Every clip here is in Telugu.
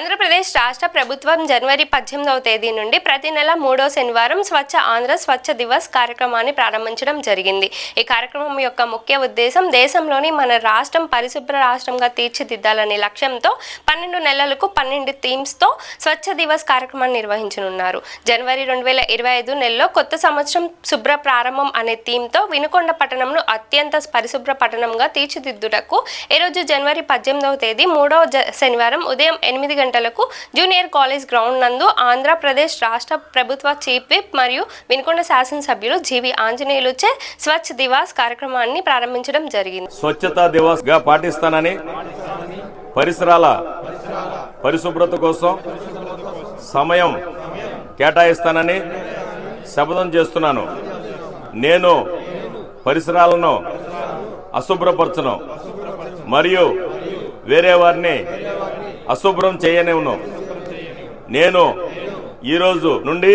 ఆంధ్రప్రదేశ్ రాష్ట్ర ప్రభుత్వం జనవరి 18వ తేదీ నుండి ప్రతి నెల 3వ శనివారం స్వచ్ఛ ఆంధ్ర స్వచ్ఛ దివస్ కార్యక్రమాన్ని ప్రారంభించడం జరిగింది. ఈ కార్యక్రమం యొక్క ముఖ్య ఉద్దేశం దేశంలోని మన రాష్ట్రం పరిశుభ్ర రాష్ట్రంగా తీర్చిదిద్దాలనే లక్ష్యంతో 12 నెలలకు 12 థీమ్స్తో స్వచ్ఛ దివస్ కార్యక్రమాన్ని నిర్వహించనున్నారు. జనవరి 2025 నెలలో కొత్త సంవత్సరం శుభ్ర ప్రారంభం అనే థీమ్తో వినుకొండ పట్టణంను అత్యంత పరిశుభ్ర పట్టణంగా తీర్చిదిద్దుటకు ఈరోజు జనవరి 18వ తేదీ 3వ శనివారం ఉదయం 8 గంటలకు జూనియర్ కాలేజ్ గ్రౌండ్ నందు ఆంధ్రప్రదేశ్ రాష్ట్ర ప్రభుత్వ చీఫ్ విప్ మరియు వినుకొండ శాసనసభ్యులు జీవి ఆంజనేయులుచే స్వచ్ఛ దివాస్ కార్యక్రమాన్ని ప్రారంభించడం జరిగింది. స్వచ్ఛతా దివాస్ గా పాటిస్తానని, పరిసరాల పరిశుభ్రత కోసం సమయం కేటాయిస్తానని శపథం చేస్తున్నాను. నేను పరిసరాలను అశుభ్రపరచను మరియు వేరే వారిని అశుభ్రం చేయనివ్వను. నేను ఈరోజు నుండి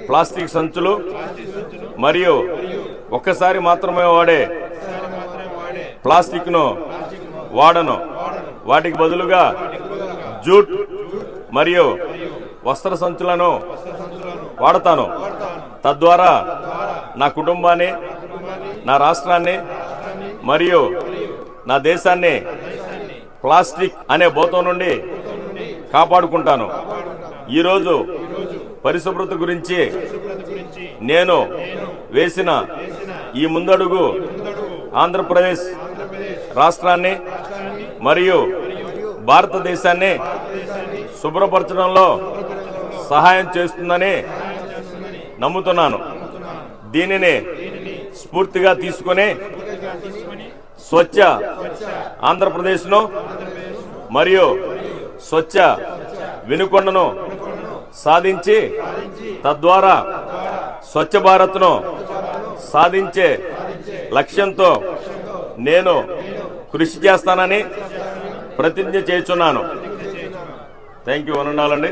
ప్లాస్టిక్ సంచులు మరియు ఒక్కసారి మాత్రమే వాడే ప్లాస్టిక్ను వాడను. వాటికి బదులుగా జూట్ మరియు వస్త్ర సంచులను వాడతాను. తద్వారా నా కుటుంబాన్ని, నా రాష్ట్రాన్ని మరియు నా దేశాన్ని ప్లాస్టిక్ అనే భూతం నుండి కాపాడుకుంటాను. ఈరోజు పరిశుభ్రత గురించి నేను వేసిన ఈ ముందడుగు ఆంధ్రప్రదేశ్ రాష్ట్రాన్ని మరియు భారతదేశాన్ని శుభ్రపరచడంలో సహాయం చేస్తుందని నమ్ముతున్నాను. దీనిని స్ఫూర్తిగా తీసుకొని స్వచ్ఛ ఆంధ్రప్రదేశ్ను మరియు స్వచ్ఛ వినుకొండను సాధించి తద్వారా స్వచ్ఛ భారత్ను సాధించే లక్ష్యంతో నేను కృషి చేస్తానని ప్రతిజ్ఞ చేస్తున్నాను. Thank you. అనండి.